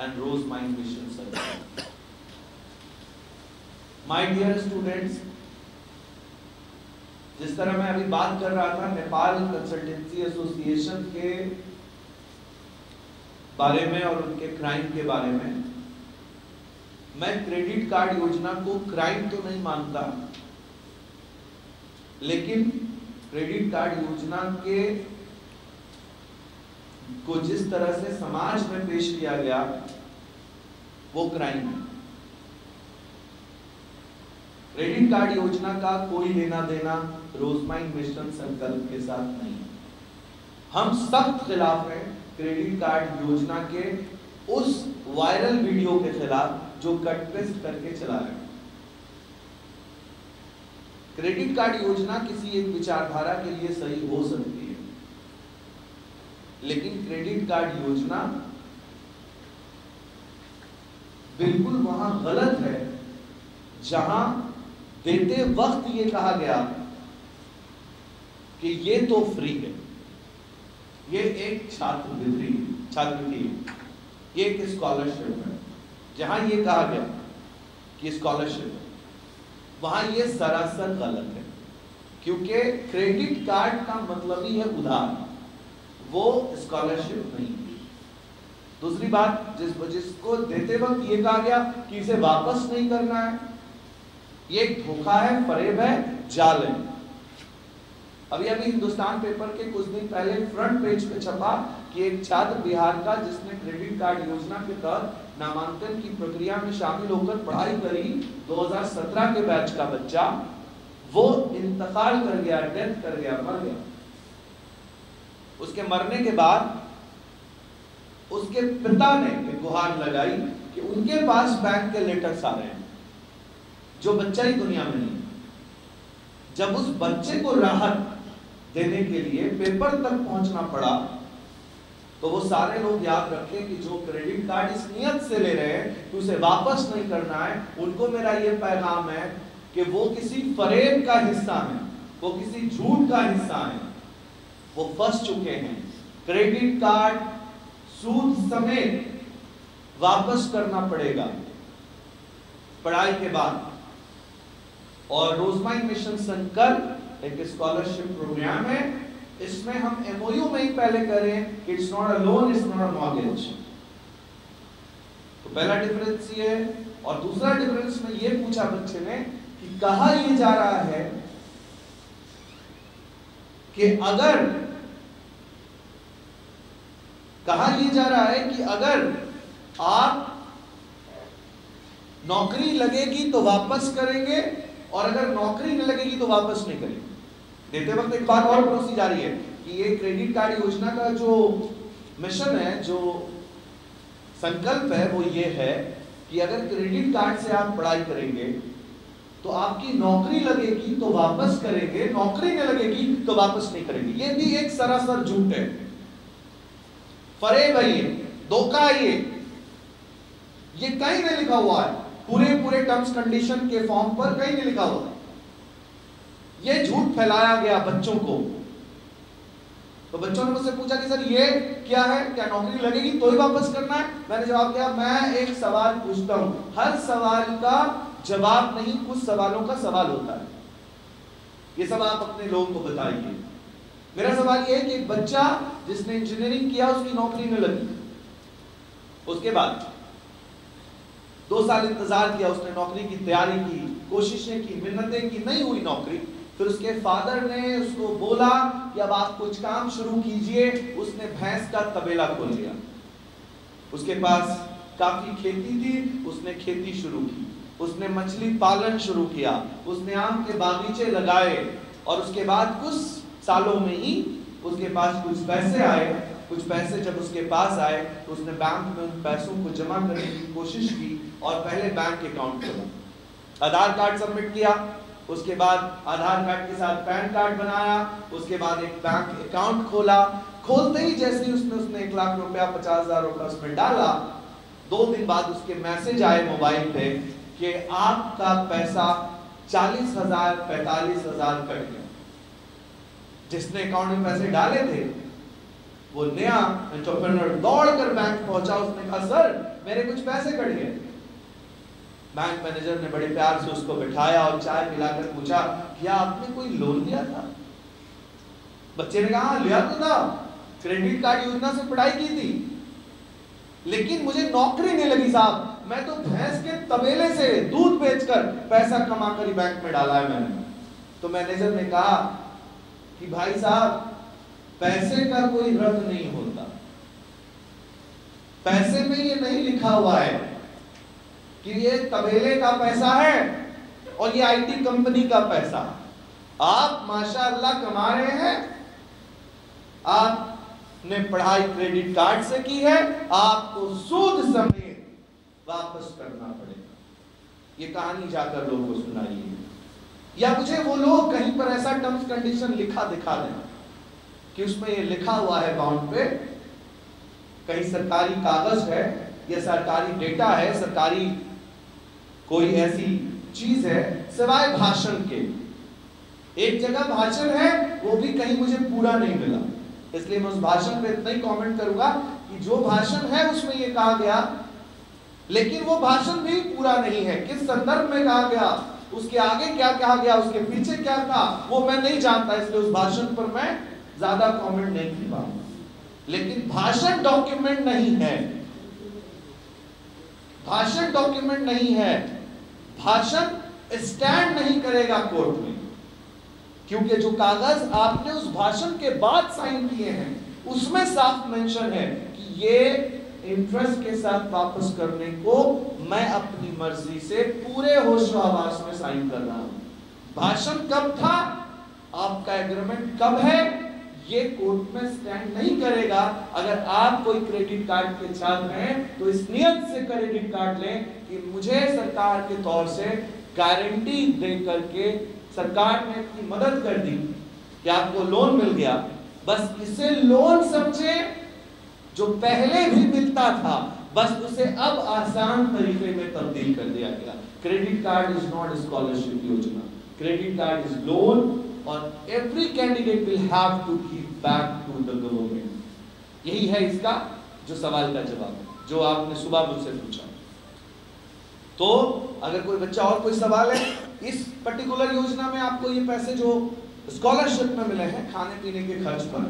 and Rosemind Mission Circle. My dear students, जिस तरह मैं अभी बात कर रहा था नेपाल कंसल्टेंसी एसोसिएशन के बारे में और उनके क्राइम के बारे में, मैं क्रेडिट कार्ड योजना को क्राइम तो नहीं मानता, लेकिन क्रेडिट कार्ड योजना के को जिस तरह से समाज में पेश किया गया वो क्राइम है। क्रेडिट कार्ड योजना का कोई लेना देना रोजमाइंड मिशन सर्कल के साथ नहीं है। हम सख्त खिलाफ हैं क्रेडिट कार्ड योजना के उस वायरल वीडियो के खिलाफ जो कट पेस्ट करके चला रहे हैं। क्रेडिट कार्ड योजना किसी एक विचारधारा के लिए सही हो सकती है, लेकिन क्रेडिट कार्ड योजना बिल्कुल वहां गलत है जहां देते वक्त ये कहा गया कि ये तो फ्री है, ये एक छात्रवृत्ति है, ये एक स्कॉलरशिप है। जहां ये कहा गया कि स्कॉलरशिप है, वहां ये सरासर गलत है, क्योंकि क्रेडिट कार्ड का मतलब ही है उधार, वो स्कॉलरशिप नहीं है। दूसरी बात, जिसको देते वक्त ये कहा गया कि इसे वापस नहीं करना है, ये एक धोखा है, फरेब है, जाल है। अभी हिंदुस्तान पेपर के कुछ दिन पहले फ्रंट पेज पे छपा कि एक छात्र बिहार का जिसने क्रेडिट कार्ड योजना के तहत नामांकन की प्रक्रिया में शामिल होकर पढ़ाई करी, 2017 के बैच का बच्चा, वो इंतकाल कर गया, डेथ कर गया, मर गया। उसके मरने के बाद उसके पिता ने गुहार लगाई कि उनके पास बैंक के लेटर्स आ रहे हैं, जो बच्चा ही दुनिया में नहीं। जब उस बच्चे को राहत देने के लिए पेपर तक पहुंचना पड़ा, तो वो सारे लोग याद रखें कि जो क्रेडिट कार्ड इस नियत से ले रहे हैं कि उसे वापस नहीं करना है, उनको मेरा ये पैगाम है कि वो किसी फरेब का हिस्सा है, वो किसी झूठ का हिस्सा है, वो फंस चुके हैं। क्रेडिट कार्ड सूद समेत वापस करना पड़ेगा पढ़ाई के बाद। और रोजमाइंड मिशन सर्कल एक स्कॉलरशिप प्रोग्राम है, इसमें हम एमओयू में ही पहले करें कि it's not a loan, it's not a mortgage. तो पहला डिफरेंस ये है। और दूसरा डिफरेंस में ये पूछा बच्चे ने कि कहा ये जा रहा है कि अगर आप नौकरी लगेगी तो वापस करेंगे, और अगर नौकरी न लगेगी तो वापस नहीं करेंगे। देते वक्त एक बात और परोसी जा रही है कि ये क्रेडिट कार्ड योजना का जो मिशन है, जो संकल्प है, वो ये है कि अगर क्रेडिट कार्ड से आप पढ़ाई करेंगे तो आपकी नौकरी लगेगी तो वापस करेंगे, नौकरी न लगेगी तो वापस नहीं करेंगे। ये भी एक सरासर झूठ है, फरेब है, ये धोखा है। ये कहीं नहीं लिखा हुआ है, पूरे टर्म्स कंडीशन के फॉर्म पर कहीं नहीं लिखा हुआ है। ये झूठ फैलाया गया बच्चों को। तो बच्चों ने मुझसे पूछा कि सर ये क्या है, क्या नौकरी लगेगी तो ही वापस करना है? मैंने जवाब दिया, मैं एक सवाल पूछता हूं, हर सवाल का जवाब नहीं, कुछ सवालों का सवाल होता है। ये सब आप अपने लोगों को बताइए। मेरा सवाल ये है कि एक बच्चा जिसने इंजीनियरिंग किया, उसकी नौकरी में लगी, उसके बाद 2 साल इंतजार किया, उसने नौकरी की तैयारी की, कोशिशें की, मिन्नतें की, नहीं हुई नौकरी। फिर उसके फादर ने उसको बोला कि अब आप कुछ काम शुरू कीजिए। उसने भैंस का तबेला खोल लिया, उसके पास काफी खेती थी, उसने खेती शुरू की, उसने मछली पालन शुरू किया, उसने आम के बागीचे लगाए, और उसके बाद कुछ सालों में ही उसके पास कुछ पैसे आए। कुछ पैसे जब उसके पास आए तो उसने बैंक में उन पैसों को जमा करने की कोशिश की और पहले बैंक अकाउंट खोला, आधार कार्ड सबमिट किया, उसके बाद आधार कार्ड के साथ पैन कार्ड बनाया, उसके बाद एक बैंक अकाउंट खोला। खोलते ही जैसे ही उसने 1 लाख रुपया 50,000 रुपया उसमें डाला, 2 दिन बाद उसके मैसेज आए मोबाइल पे कि आपका पैसा 40,000 45,000 कट गया। जिसने अकाउंट में पैसे डाले थे वो नया एंटरप्रेन्योर दौड़कर बैंक पहुंचा, उसने कहा सर मेरे कुछ पैसे कट गए। बैंक मैनेजर ने बड़े प्यार से उसको बिठाया और चाय पिलाकर पूछा, क्या आपने कोई लोन लिया था? बच्चे ने कहा, लिया तो था, क्रेडिट कार्ड योजना से पढ़ाई की थी, लेकिन मुझे नौकरी नहीं लगी साहब, मैं तो भैंस के तबेले से दूध बेचकर पैसा कमाकर ही बैंक में डाला है मैंने। तो मैनेजर ने कहा कि भाई साहब, पैसे का कोई रंग नहीं होता, पैसे में ये नहीं लिखा हुआ है कि ये तबेले का पैसा है और ये आईटी कंपनी का पैसा। आप माशाअल्लाह कमा रहे हैं, आपने पढ़ाई क्रेडिट कार्ड से की है, आपको सूद समेत वापस करना पड़ेगा। ये कहानी जाकर लोगों को सुनाइए, या मुझे वो लोग कहीं पर ऐसा टर्म्स कंडीशन लिखा दिखा दें कि उसमें ये लिखा हुआ है बाउंड पे, कहीं सरकारी कागज है या सरकारी डेटा है, सरकारी कोई ऐसी चीज है, सिवाय भाषण के। एक जगह भाषण है, वो भी कहीं मुझे पूरा नहीं मिला, इसलिए मैं उस भाषण पे इतना ही कमेंट करूंगा कि जो भाषण है उसमें ये कहा गया, लेकिन वो भाषण भी पूरा नहीं है। किस संदर्भ में कहा गया, उसके आगे क्या कहा गया, उसके पीछे क्या था, वो मैं नहीं जानता, इसलिए उस भाषण पर मैं ज्यादा कमेंट नहीं कर पाऊंगा। लेकिन भाषण डॉक्यूमेंट नहीं है, भाषण डॉक्यूमेंट नहीं है, भाषण स्टैंड नहीं करेगा कोर्ट में, क्योंकि जो कागज आपने उस भाषण के बाद साइन किए हैं उसमें साफ मेंशन है कि ये इंटरेस्ट के साथ वापस करने को मैं अपनी मर्जी से पूरे होशो-हवास में साइन कर रहा हूं। भाषण कब था, आपका एग्रीमेंट कब है, ये कोर्ट में स्टैंड नहीं करेगा। अगर आप कोई क्रेडिट कार्ड के छात्र हैं तो इस नियत से क्रेडिट कार्ड लें कि मुझे सरकार के तौर से गारंटी दे करके सरकार ने इतनी मदद कर दी कि आपको लोन मिल गया, बस इसे लोन समझे, जो पहले भी मिलता था बस उसे अब आसान तरीके में तब्दील कर दिया गया। Credit card is not scholarship योजना, क्रेडिट कार्ड इज लोन, और every candidate will have to give back to the government. यही है इसका जो सवाल का जवाब जो आपने सुबह मुझसे पूछा। तो अगर कोई बच्चा और कोई सवाल है, इस पर्टिकुलर योजना में आपको ये पैसे जो स्कॉलरशिप में मिले हैं खाने पीने के खर्च पर